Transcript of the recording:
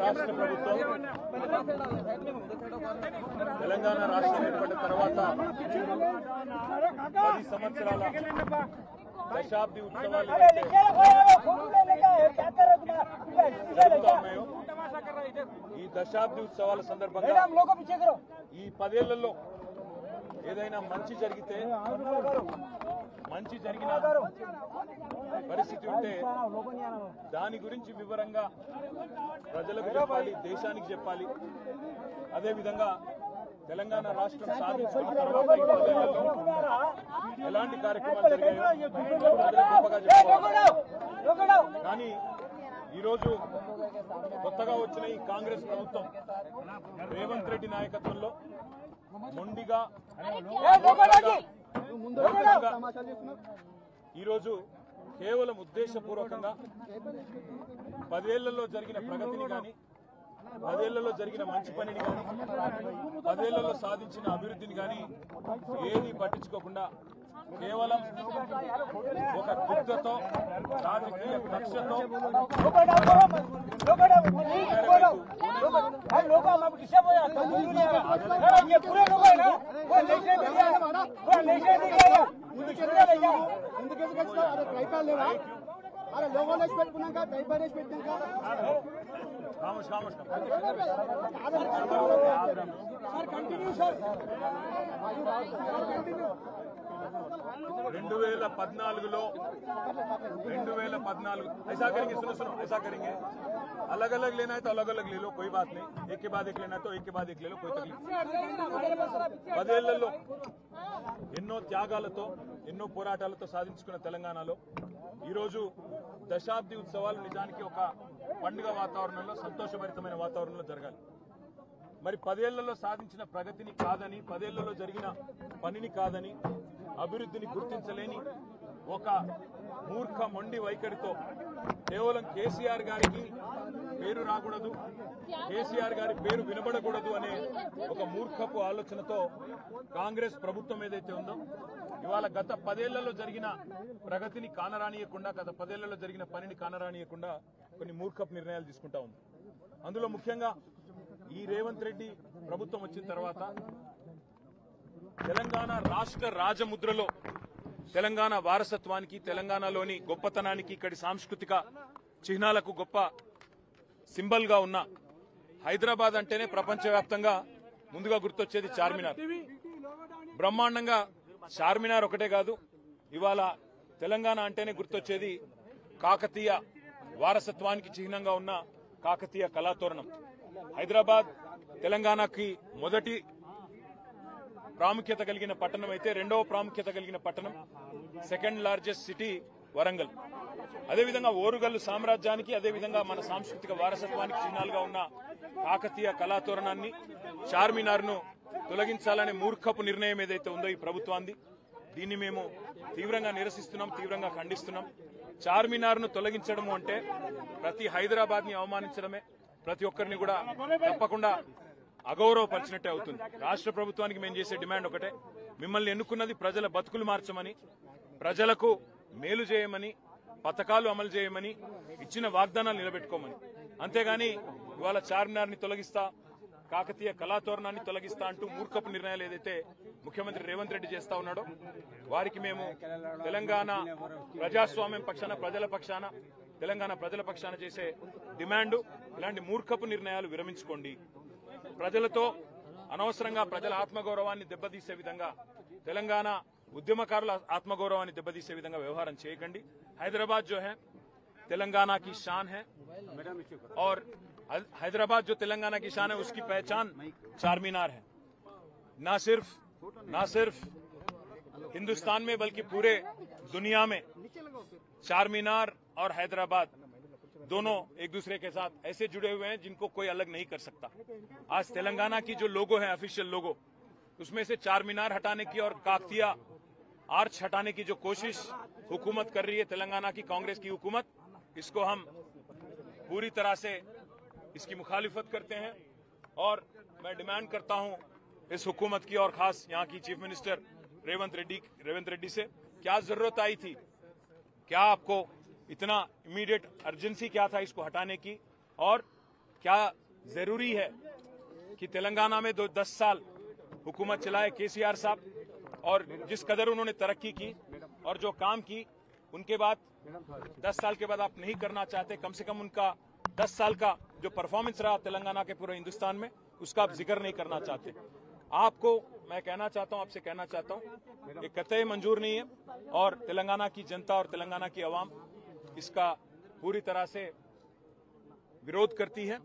రాష్ట్ర ప్రభుత్వం తెలంగాణ రాష్ట్రం ఏర్పడిన తర్వాత 10 సంవత్సరాల దశాబ్ది ఉత్సవాలు జరుగుతున్నాయో ఈ దశాబ్ది ఉత్సవాల సందర్భంగా ఈ 10 ఏళ్లలో ఏదైనా మంచి జరిగిన పరిస్థితి ఉంటే దాని గురించి వివరంగా ప్రజలకు చెప్పాలి, దేశానికి చెప్పాలి. అదేవిధంగా తెలంగాణ రాష్ట్రం సాధించిన తర్వాత ఈ 10 ఏళ్లలో ఎలాంటి కార్యక్రమాలు జరిగాయో ప్రజలకు గొప్పగా చెప్పుకోవాలి. కానీ ఈరోజు కొత్తగా వచ్చిన ఈ కాంగ్రెస్ ప్రభుత్వం రేవంత్ రెడ్డి నాయకత్వంలో మొండిగా ఈరోజు కేవలం ఉద్దేశపూర్వకంగా 10 ఏళ్లలో జరిగిన ప్రగతిని కానీ 10 ఏళ్లలో జరిగిన మంచి పనిని కానీ 10 ఏళ్లలో సాధించిన అభివృద్ధిని కానీ ఏది పట్టించుకోకుండా కేవలం ఒక దుగ్ధతో రాజకీయ కక్షతో खामोश 2014 ऐसा करेंगे, सुनो ऐसा करेंगे, अलग अलग लेना है तो अलग अलग ले लो, कोई बात नहीं, एक के बाद एक लेना है तो एक के बाद एक ले लो, कोई तकलीफ. 10 ఏళ్లలో ఎన్నో త్యాగాలతో ఎన్నో పోరాటాలతో సాధించుకున్న తెలంగాణలో ఈరోజు దశాబ్ది ఉత్సవాలు నిజానికి ఒక పండుగ వాతావరణంలో సంతోషభరితమైన వాతావరణంలో జరగాలి. మరి 10 ఏళ్లలో సాధించిన ప్రగతిని కాదని, 10 ఏళ్లలో జరిగిన పనిని కాదని, అభివృద్ధిని గుర్తించలేని ఒక మూర్ఖ మొండి వైఖరితో కేవలం కేసీఆర్ గారికి పేరు రాకూడదు, కేసీఆర్ గారి పేరు వినబడకూడదు అనే ఒక మూర్ఖపు ఆలోచనతో కాంగ్రెస్ ప్రభుత్వం ఏదైతే ఉందో ఇవాళ గత 10 ఏళ్లలో జరిగిన ప్రగతిని కానరానియకుండా, గత 10 ఏళ్లలో జరిగిన పనిని కానరానియకుండా కొన్ని మూర్ఖపు నిర్ణయాలు తీసుకుంటా ఉంది. అందులో ముఖ్యంగా ఈ రేవంత్ రెడ్డి ప్రభుత్వం వచ్చిన తర్వాత తెలంగాణ రాష్ట్ర రాజముద్రలో తెలంగాణ వారసత్వానికి, తెలంగాణలోని గొప్పతనానికి, ఇక్కడి సాంస్కృతిక చిహ్నాలకు గొప్ప సింబల్ గా ఉన్న హైదరాబాద్ అంటేనే ప్రపంచవ్యాప్తంగా ముందుగా గుర్తొచ్చేది చార్మినార్. బ్రహ్మాండంగా చార్మినార్ ఒకటే కాదు, ఇవాళ తెలంగాణ అంటేనే గుర్తొచ్చేది కాకతీయ వారసత్వానికి చిహ్నంగా ఉన్న కాకతీయ కళాతోరణం. హైదరాబాద్ తెలంగాణకి మొదటి ప్రాముఖ్యత కలిగిన పట్టణం అయితే, రెండవ ప్రాముఖ్యత కలిగిన పట్టణం, సెకండ్ లార్జెస్ట్ సిటీ వరంగల్. అదేవిధంగా ఓరుగల్లు సామ్రాజ్యానికి, అదేవిధంగా మన సాంస్కృతిక వారసత్వానికి చిహ్నాలుగా ఉన్న కాకతీయ కళాతోరణాన్ని, చార్మినార్ను తొలగించాలనే మూర్ఖపు నిర్ణయం ఏదైతే ఉందో ఈ ప్రభుత్వాన్ని, దీన్ని మేము తీవ్రంగా నిరసిస్తున్నాం, తీవ్రంగా ఖండిస్తున్నాం. చార్మినార్ను తొలగించడము అంటే ప్రతి హైదరాబాద్ ని అవమానించడమే, ప్రతి ఒక్కరిని కూడా తప్పకుండా అగౌరవపరిచినట్టే అవుతుంది. రాష్ట్ర ప్రభుత్వానికి మేము చేసే డిమాండ్ ఒకటే, మిమ్మల్ని ఎన్నుకున్నది ప్రజల బతుకులు మార్చమని, ప్రజలకు మేలు చేయమని, పథకాలు అమలు చేయమని, ఇచ్చిన వాగ్దానాలు నిలబెట్టుకోమని. అంతేగాని ఇవాళ చార్మినార్ని తొలగిస్తా, కాకతీయ కళాతోరణాన్ని తొలగిస్తా అంటూ మూర్ఖపు నిర్ణయాలు ఏదైతే ముఖ్యమంత్రి రేవంత్ రెడ్డి చేస్తా ఉన్నాడో వారికి మేము తెలంగాణ ప్రజాస్వామ్యం పక్షాన, ప్రజల పక్షాన, తెలంగాణ ప్రజల పక్షాన చేసే డిమాండ్, ఇలాంటి మూర్ఖపు నిర్ణయాలు విరమించుకోండి. ప్రజలతో అనవసరంగా ప్రజల ఆత్మగౌరవాన్ని దెబ్బతీసే విధంగా, తెలంగాణ ఉద్యమకారుల ఆత్మగౌరవాన్ని దెబ్బతీసే విధంగా వ్యవహారం చేయకండి. हैदराबाद जो है तेलंगाना की शान है और हैदराबाद जो तेलंगाना की शान है उसकी पहचान चारमीनार है. ना सिर्फ हिंदुस्तान में बल्कि पूरे दुनिया में चारमीनार और हैदराबाद दोनों एक दूसरे के साथ ऐसे जुड़े हुए हैं जिनको कोई अलग नहीं कर सकता. आज तेलंगाना की जो लोगो है, ऑफिशियल लोगो, उसमें से चारमीनार हटाने की और काकतिया आर्च हटाने की जो कोशिश हुकूमत कर रही है, तेलंगाना की कांग्रेस की हुकूमत, इसको हम पूरी तरह से इसकी मुखालिफत करते हैं. और मैं डिमांड करता हूं इस हुकूमत की और खास यहां की चीफ मिनिस्टर रेवंत रेड्डी से, क्या जरूरत आई थी, क्या आपको इतना इमीडिएट अर्जेंसी क्या था इसको हटाने की, और क्या जरूरी है कि तेलंगाना में 10 साल हुकूमत चलाए केसीआर साहब और जिस कदर उन्होंने तरक्की की और जो काम की उनके बाद 10 साल के बाद आप नहीं करना चाहते, कम से कम उनका 10 साल का जो परफॉर्मेंस रहा तेलंगाना के पूरे हिंदुस्तान में उसका आप जिक्र नहीं करना चाहते। आपको मैं कहना चाहता हूं, आपसे कहना चाहता हूं ये कतई मंजूर नहीं है और तेलंगाना की जनता और तेलंगाना की आवाम इसका पूरी तरह से विरोध करती है।